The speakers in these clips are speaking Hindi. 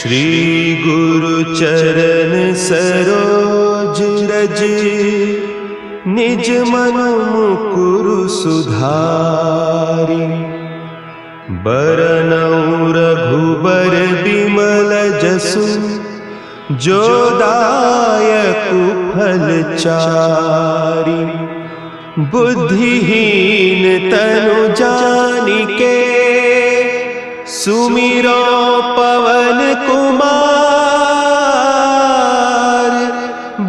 श्री गुरु चरण सरोज रज, निज मन मुकुरु सुधारि। बरनउँ रघुबर बिमल जसु, जो दायकु फल चारि। बुद्धिहीन तनु जानिके, सुमिरो पवन कुमार।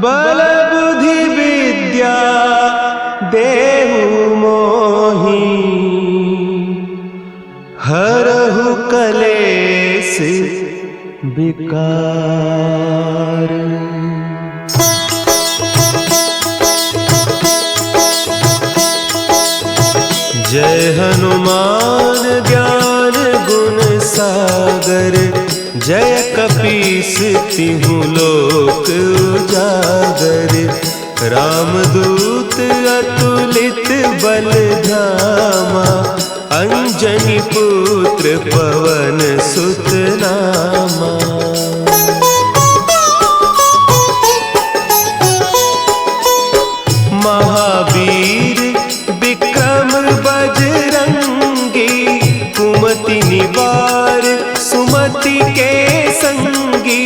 बल बुद्धि विद्या देहु मोहि, हरहु कलेस विकार। जय हनुमान ज्ञान गुण सागर, जय कपीस तिहु लोक उजागर। रामदूत अतुलित बल धामा, अंजनी पुत्र पवन सुत नामा। महावीर विक्रम बजरंगी, कुमति निवार सुमति के संगी।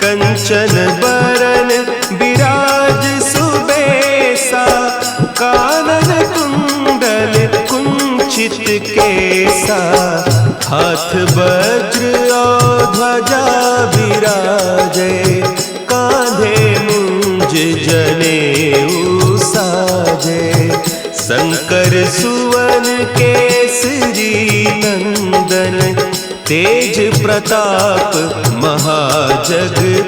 कंचन बरन विराज सुबेसा, कानन कुंडल कुंचित केसा। हाथ वज्र और ध्वजा विराजे, कांधे मुंज जनेऊ साजे। शंकर सुवन केसरी नंदन, तेज प्रताप महाजगवंदन।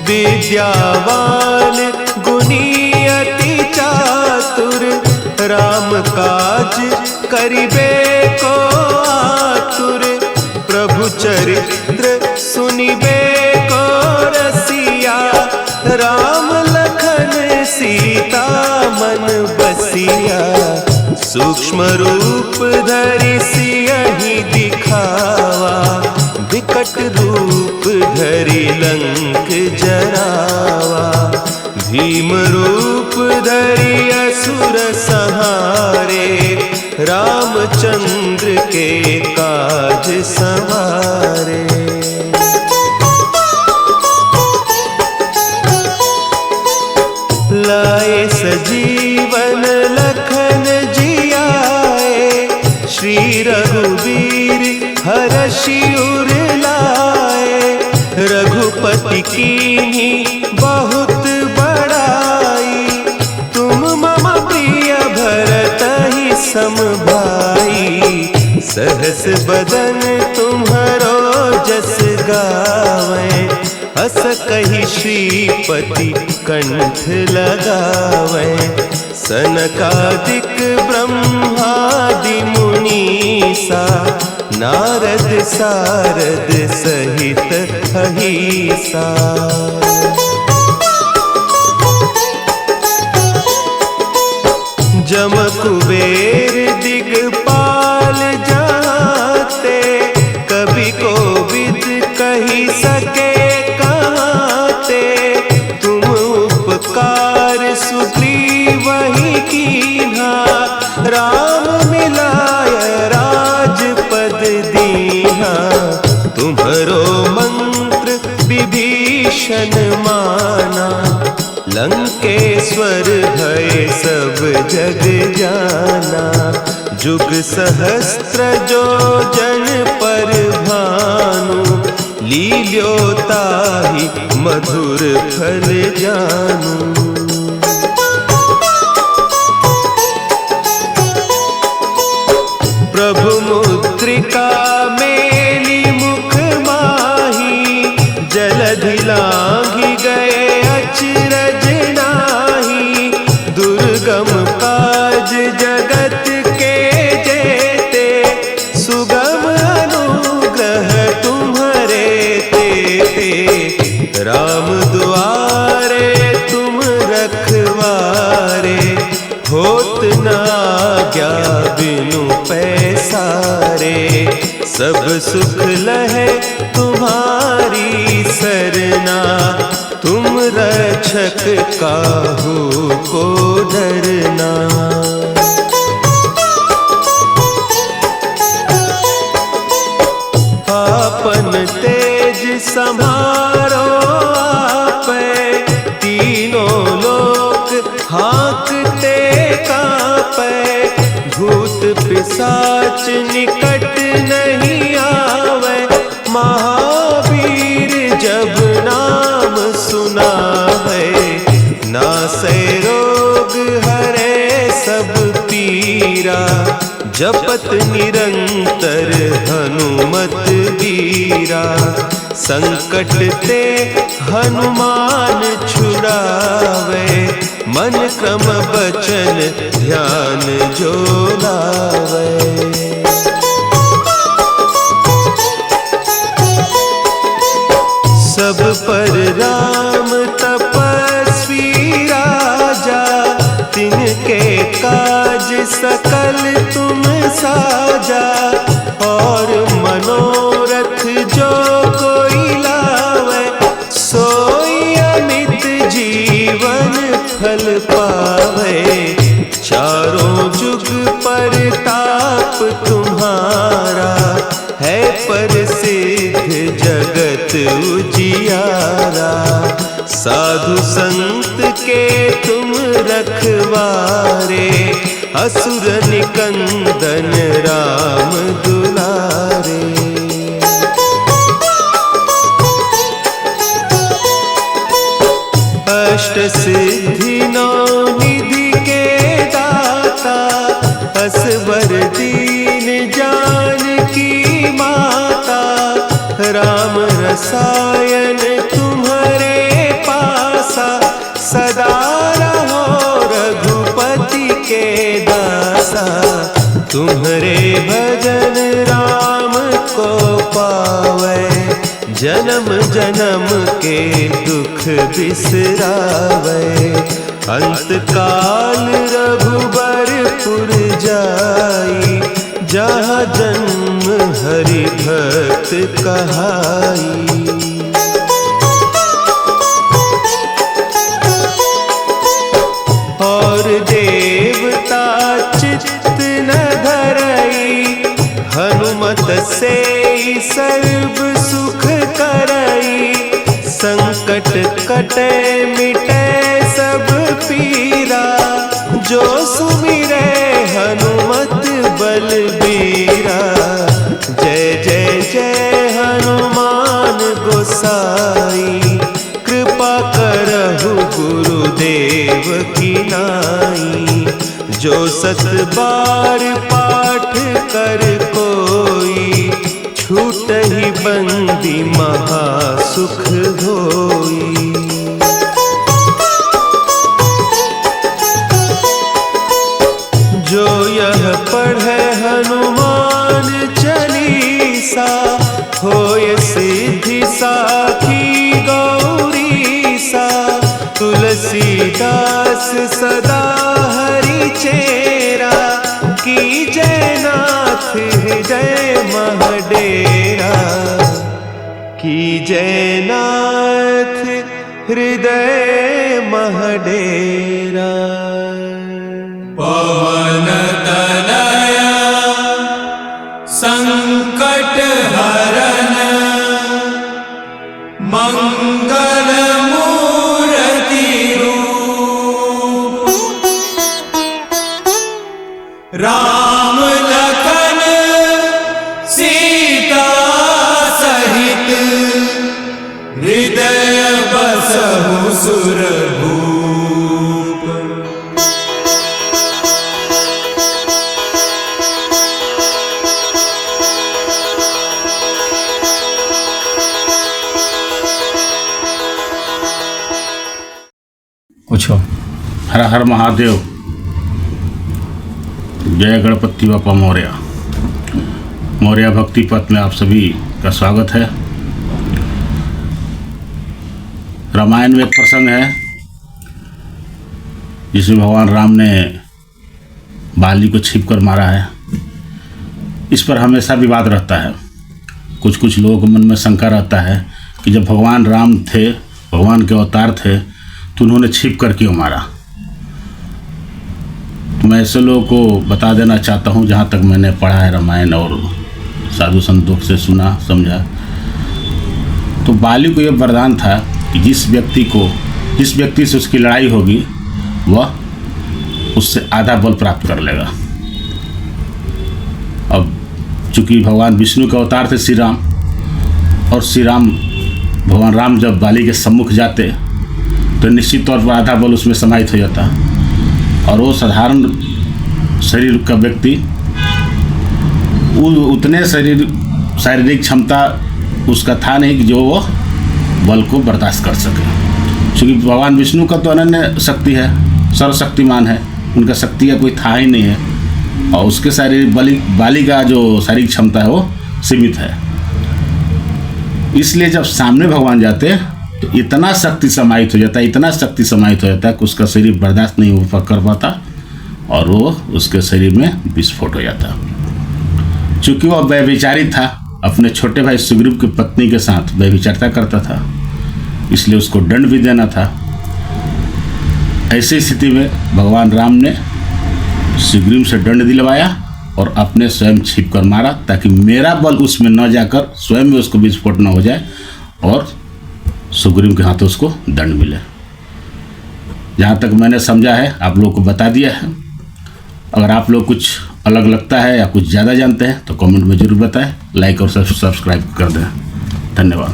विद्यावान गुणी अति चातुर, राम काज करिबे को आतुर। प्रभु चरित्र सुनिबे को रसिया, राम लखन सीता मन बसिया। सूक्ष्म रूप धरि सियहि दिखावा, विकट रूप धरि लंक जरावा। भीम रूप धरि असुर संहारे, रामचंद्र के काज संवारे। लाए सजीवन लखन जियाए, श्री रघुवीर हरषि उर लाए। रघुपति कीन्ही बहुत बड़ाई, तुम मम प्रिय भरतहि सम भाई। सहस बदन तुम्हरो जस गावें, हस कहि श्रीपति कंठ लगावें। सनकादिक ब्रह्मादि मुनीसा, नारद सारद सहित अहीसा। जम कुबेर दिगपाल जाते, कवि कोविद कहि सके कहते। तुम उपकार सुग्रीवहि कीन्हा, राम मिलाय राजपद दीन्हा। तुम्हरो मंत्र विभीषण माना, लंकेश्वर भय सब जग जाना। जुग सहस्त्र जो जन पर भानु, लील्योताहि मधुर फल जानू। प्रभु मुद्रिका मेली मुख माही, जलधि लांघि गए अचरज नाही। दुर्गम काज जगत के जेते, सुगम अनुग्रह तुम्हरे तेते। राम दुआरे तुम रखवारे, होत न आज्ञा बिनु पैसारे, सब सुख लहे तुम्हारी सरना, तुम रक्षक काहू को डरना। आपन तेज सम्हारो आपै, तीनों लोक हाँकते कांपै, भूत पिशाच निकट नहीं आवे, महावीर जब नाम सुनावे, नासै रोग हरे सब पीरा, जपत निरंतर हनुमत वीरा, संकट ते हनुमान छुड़ावे, मन क्रम बचन ध्यान जो लावे। सब पर राम तपस्वी राजा, तिनके काज सकल तुम साजा, और मनोरथ जो कोई लावे, सोई अमित जीवन फल पावे, चारों जुग परताप तुम्हारा, है प्रसिद्ध जगत उजियारा, साधु संत के तुम रखवारे, असुर निकंदन राम दुलारे। अष्ट सिद्धि नौ निधि के दाता, असवर दीन जानकी माता, राम रसायन तुम्हारे पासा, सदा रहो रघुपति के दासा, तुम्हारे भजन राम को पावे, जन्म जन्म के दुख बिसरावे, अंत काल रघुबरपुर जाई, जहाँ जन्म हरि भक्त कहाई। और देवता चित्त न धरई, हनुमत से सर्व सुख करई, संकट कटे मिटे सब पीरा, जो सुमिरे हनुमत बलबीरा, जय जय जय हनुमान गोसाई, कृपा करहु गुरुदेव की नाई, जो सत बार पाठ कर कोई, छूटहि बंदी महासुख होई। जो यह पढ़े हनुमान चालीसा, होय सिद्धि साखी गौरीसा, तुलसीदास सदा हरि चेरा, की जयनाथ हृदय महडेरा, की जयनाथ हृदय महडेरा। पवन तनया संकट हरन, मंगल मूर्ति रूप, राम लखन सीता सहित, हृदय बसहु सुरभूप। पूछो। हर हर महादेव। जय गणपति बापा मौर्य। मौर्य भक्ति पथ में आप सभी का स्वागत है। रामायण में एक प्रसंग है जिसमें भगवान राम ने बाली को छीप कर मारा है। इस पर हमेशा विवाद रहता है। कुछ कुछ लोगों के मन में शंका रहता है कि जब भगवान राम थे, भगवान के अवतार थे, तो उन्होंने छिप कर क्यों मारा। तो मैं ऐसे लोगों को बता देना चाहता हूँ, जहाँ तक मैंने पढ़ा है रामायण और साधु संतों से सुना समझा, तो बाली को यह वरदान था कि जिस व्यक्ति से उसकी लड़ाई होगी वह उससे आधा बल प्राप्त कर लेगा। अब चूँकि भगवान विष्णु के अवतार थे श्री राम, और श्री राम भगवान राम जब बाली के सम्मुख जाते तो निश्चित तौर पर आधा बल उसमें समाहित हो जाता, और वो साधारण शरीर का व्यक्ति उतने शारीरिक क्षमता उसका था नहीं कि जो वो बल को बर्दाश्त कर सके। क्योंकि भगवान विष्णु का तो अनन्य शक्ति है, सर्वशक्तिमान है, उनका शक्ति का कोई था ही नहीं है, और उसके शारीरिक बाली का जो शारीरिक क्षमता है वो सीमित है। इसलिए जब सामने भगवान जाते तो इतना शक्ति समाहित हो जाता है कि उसका शरीर बर्दाश्त नहीं कर पाता, और वो उसके शरीर में विस्फोट हो जाता। चूँकि वह व्यभिचारी था, अपने छोटे भाई सुग्रीव की पत्नी के साथ व्यभिचारिता करता था, इसलिए उसको दंड भी देना था। ऐसी स्थिति में भगवान राम ने सुग्रीव से दंड दिलवाया और अपने स्वयं छिप कर मारा, ताकि मेरा बल उसमें न जाकर स्वयं में उसको विस्फोट न हो जाए और सुग्रीव के हाथों उसको दंड मिले। जहाँ तक मैंने समझा है आप लोगों को बता दिया है। अगर आप लोग कुछ अलग लगता है या कुछ ज़्यादा जानते हैं तो कमेंट में ज़रूर बताएं, लाइक और सब्सक्राइब कर दें। धन्यवाद।